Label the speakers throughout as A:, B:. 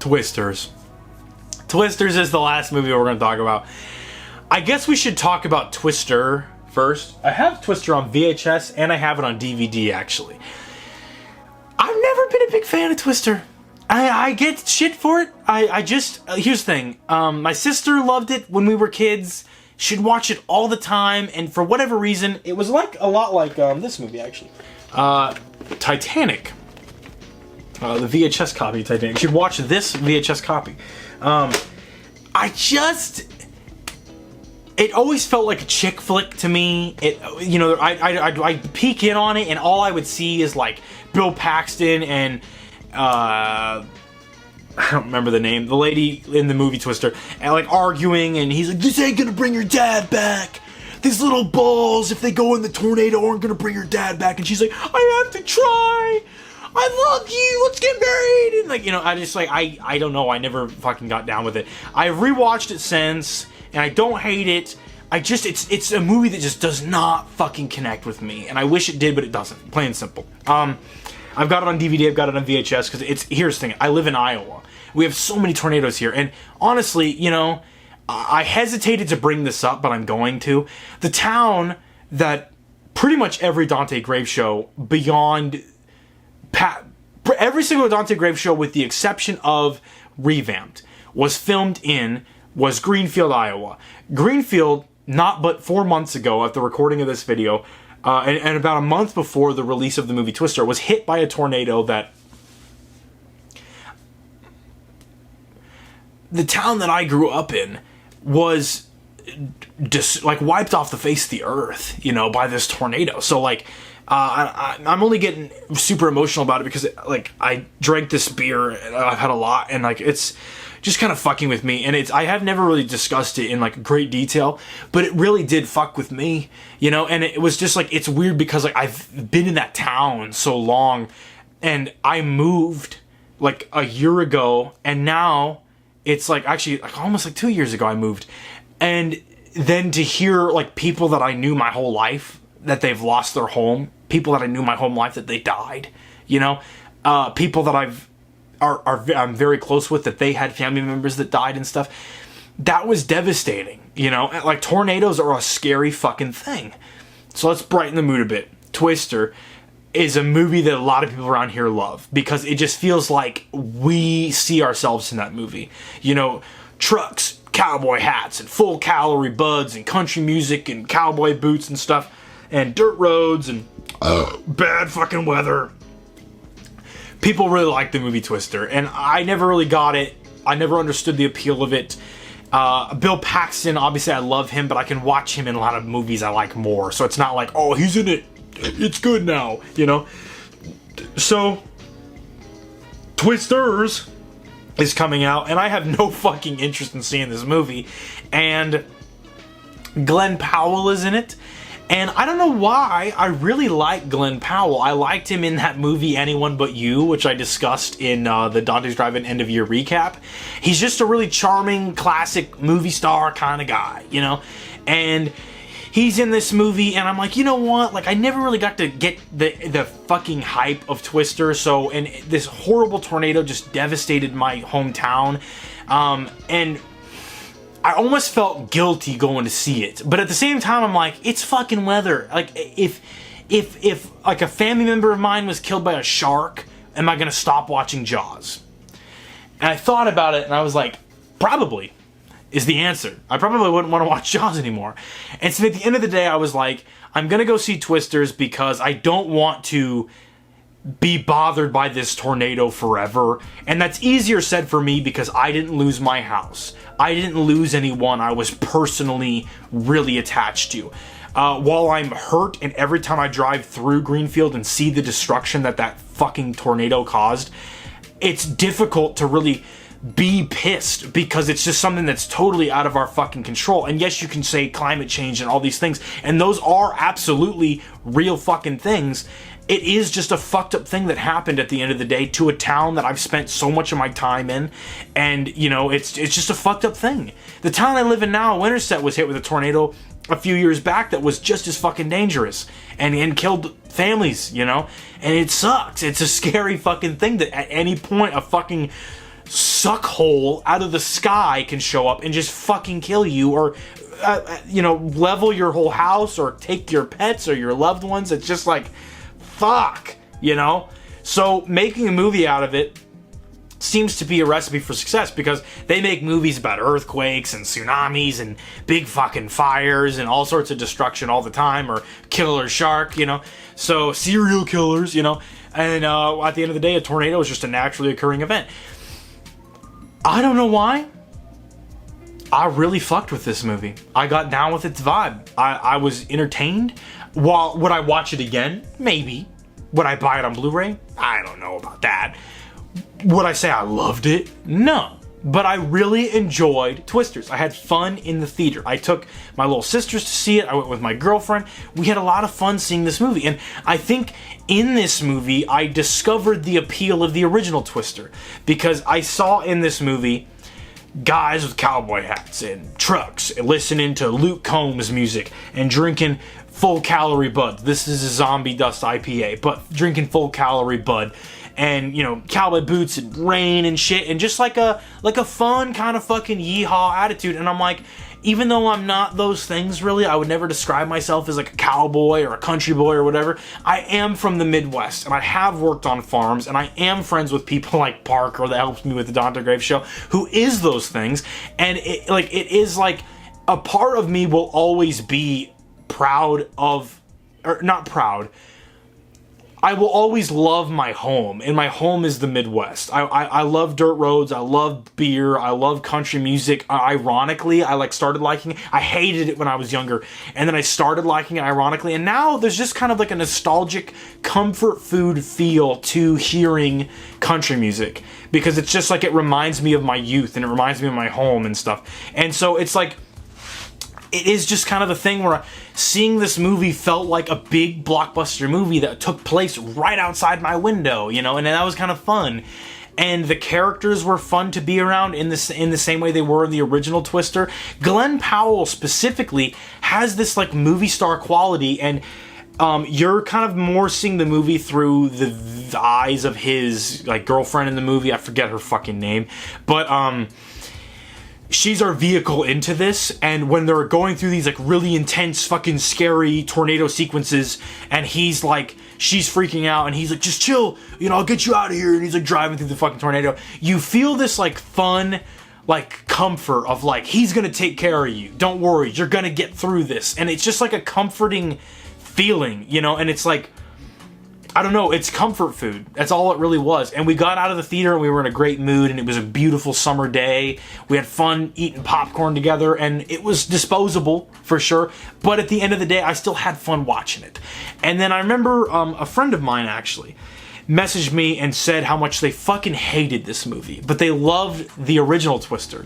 A: Twisters. Twisters is the last movie we're going to talk about. I guess we should talk about Twister first. I have Twister on VHS and I have it on DVD actually. I've never been a big fan of Twister. I get shit for it. I just, here's the thing. My sister loved it when we were kids. She'd watch it all the time, and for whatever reason, it was like a lot like this movie actually. Titanic. The VHS copy of Titanic. She'd watch this VHS copy. It always felt like a chick flick to me. I'd peek in on it, and all I would see is like Bill Paxton and I don't remember the name, the lady in the movie Twister, and like arguing, and he's like, "This ain't gonna bring your dad back. These little balls, if they go in the tornado, aren't gonna bring your dad back." And she's like, "I have to try. I love you. Let's get married." And like, I just like, I don't know. I never fucking got down with it. I've rewatched it since, and I don't hate it. It's a movie that just does not fucking connect with me, and I wish it did, but it doesn't. Plain and simple. I've got it on DVD. I've got it on VHS because here's the thing. I live in Iowa. We have so many tornadoes here, and honestly, I hesitated to bring this up, but I'm going to. The town that pretty much every Dante Grave show beyond every single Dante Grave show, with the exception of Revamped, was filmed in was Greenfield, Iowa. Greenfield, not but 4 months ago at the recording of this video, and about a month before the release of the movie Twister, was hit by a tornado that the town that I grew up in was just like wiped off the face of the earth, by this tornado. So like, I'm only getting super emotional about it because like I drank this beer and I've had a lot, and like it's just kind of fucking with me, and I have never really discussed it in like great detail, but it really did fuck with me, and it was just like, it's weird because like I've been in that town so long, and I moved like a year ago, and now it's like actually like almost like 2 years ago I moved, and then to hear like people that I knew my whole life that they've lost their home, people that I knew my whole life that they died, people that I'm very close with, that they had family members that died and stuff. That was devastating, like tornadoes are a scary fucking thing. So let's brighten the mood a bit. Twister is a movie that a lot of people around here love because it just feels like we see ourselves in that movie. Trucks, cowboy hats, and full calorie buds, and country music, and cowboy boots and stuff, and dirt roads, and bad fucking weather. People really like the movie Twister, and I never really got it. I never understood the appeal of it. Bill Paxton, obviously I love him, but I can watch him in a lot of movies I like more, so it's not like, oh, he's in it, it's good now, So, Twisters is coming out, and I have no fucking interest in seeing this movie, and Glenn Powell is in it. And I don't know why, I really like Glenn Powell. I liked him in that movie Anyone But You, which I discussed in the Dante's Drive-In End of Year recap. He's just a really charming, classic movie star kind of guy, And he's in this movie, and I'm like, you know what? Like, I never really got to get the fucking hype of Twister, and this horrible tornado just devastated my hometown. And I almost felt guilty going to see it, but at the same time, I'm like, it's fucking weather. Like, if like a family member of mine was killed by a shark, am I gonna stop watching Jaws? And I thought about it, and I was like, probably is the answer. I probably wouldn't want to watch Jaws anymore. And so at the end of the day, I was like, I'm gonna go see Twisters because I don't want to be bothered by this tornado forever. And that's easier said for me because I didn't lose my house. I didn't lose anyone I was personally really attached to. While I'm hurt, and every time I drive through Greenfield and see the destruction that fucking tornado caused, it's difficult to really be pissed because it's just something that's totally out of our fucking control. And yes, you can say climate change and all these things, and those are absolutely real fucking things. It is just a fucked up thing that happened at the end of the day to a town that I've spent so much of my time in, and it's just a fucked up thing. The town I live in now, Winterset, was hit with a tornado a few years back that was just as fucking dangerous and killed families, and it sucks. It's a scary fucking thing that at any point a fucking suck hole out of the sky can show up and just fucking kill you, or you know, level your whole house, or take your pets or your loved ones. It's just like, fuck, you know? So making a movie out of it seems to be a recipe for success, because they make movies about earthquakes and tsunamis and big fucking fires and all sorts of destruction all the time, or killer shark, you know? So serial killers, you know? And at the end of the day, a tornado is just a naturally occurring event. I don't know why. I really fucked with this movie. I got down with its vibe. I was entertained. Would I watch it again? Maybe. Would I buy it on Blu-ray? I don't know about that. Would I say I loved it? No. But I really enjoyed Twisters. I had fun in the theater. I took my little sisters to see it. I went with my girlfriend. We had a lot of fun seeing this movie. And I think in this movie, I discovered the appeal of the original Twister. Because I saw in this movie guys with cowboy hats and trucks and listening to Luke Combs music and drinking full calorie Bud. This is a Zombie Dust IPA, but drinking full calorie Bud. And, you know, cowboy boots and rain and shit, and just like a fun kind of fucking yeehaw attitude. And I'm like, even though I'm not those things really, I would never describe myself as like a cowboy or a country boy or whatever. I am from the Midwest, and I have worked on farms, and I am friends with people like Parker that helps me with the Dante Graves show, who is those things. And it is like a part of me will always be proud of, or not proud, I will always love my home, and my home is the Midwest. I love dirt roads, I love beer, I love country music. Ironically, I started liking it. I hated it when I was younger, and then I started liking it ironically, and now there's just kind of like a nostalgic comfort food feel to hearing country music, because it's just like it reminds me of my youth, and it reminds me of my home and stuff. And so it's like, it is just kind of a thing where seeing this movie felt like a big blockbuster movie that took place right outside my window, you know, and that was kind of fun. And the characters were fun to be around in the same way they were in the original Twister. Glenn Powell specifically has this like movie star quality, and you're kind of more seeing the movie through the eyes of his like girlfriend in the movie. I forget her fucking name, but she's our vehicle into this. And when they're going through these like really intense fucking scary tornado sequences, and he's like, she's freaking out, and he's like, just chill, you know, I'll get you out of here, and he's like driving through the fucking tornado, you feel this like fun like comfort of like, he's gonna take care of you, don't worry, you're gonna get through this. And it's just like a comforting feeling, you know. And it's like, I don't know, it's comfort food. That's all it really was. And we got out of the theater and we were in a great mood, and it was a beautiful summer day. We had fun eating popcorn together, and it was disposable for sure. But at the end of the day, I still had fun watching it. And then I remember a friend of mine actually messaged me and said how much they fucking hated this movie, but they loved the original Twister.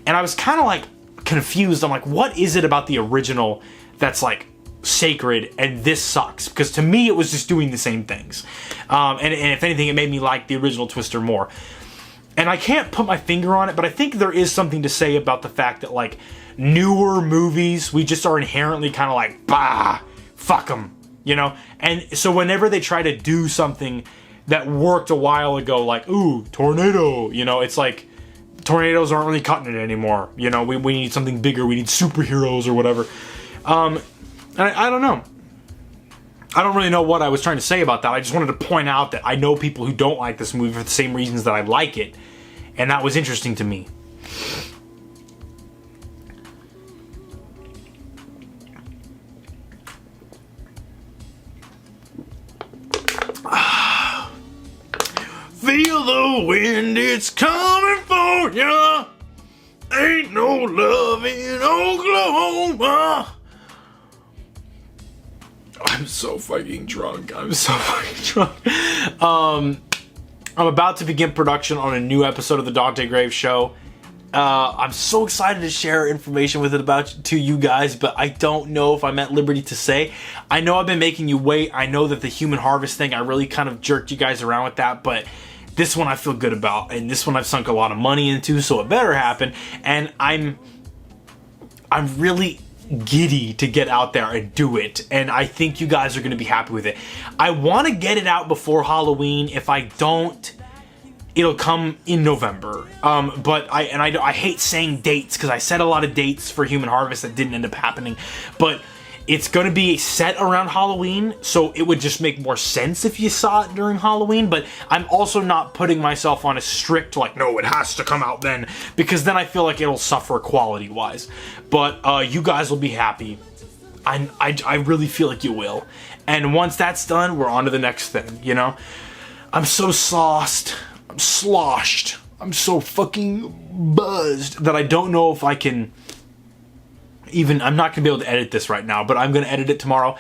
A: And I was kind of like confused. I'm like, what is it about the original that's like sacred and this sucks? Because to me it was just doing the same things, and if anything it made me like the original Twister more. And I can't put my finger on it, but I think there is something to say about the fact that like newer movies, we just are inherently kind of like, bah, fuck them, you know. And so whenever they try to do something that worked a while ago, like, ooh, tornado, you know, it's like tornadoes aren't really cutting it anymore, you know. We need something bigger, we need superheroes or whatever. I don't know. I don't really know what I was trying to say about that. I just wanted to point out that I know people who don't like this movie for the same reasons that I like it. And that was interesting to me. Feel the wind, it's coming for ya. Ain't no love in Oklahoma. I'm so fucking drunk. I'm about to begin production on a new episode of the Dante Graves show. I'm so excited to share information with it to you guys, but I don't know if I'm at liberty to say. I know I've been making you wait. I know that the Human Harvest thing, I really kind of jerked you guys around with that, but this one I feel good about, and this one I've sunk a lot of money into, so it better happen. And I'm really giddy to get out there and do it, and I think you guys are going to be happy with it. I want to get it out before Halloween. If I don't, it'll come in November. But I hate saying dates because I said a lot of dates for Human Harvest that didn't end up happening. But it's going to be set around Halloween, so it would just make more sense if you saw it during Halloween. But I'm also not putting myself on a strict, like, no, it has to come out then, because then I feel like it'll suffer quality-wise. But you guys will be happy. I really feel like you will. And once that's done, we're on to the next thing, you know? I'm so sauced. I'm sloshed. I'm so fucking buzzed that I don't know if I can... I'm not going to be able to edit this right now, but I'm going to edit it tomorrow.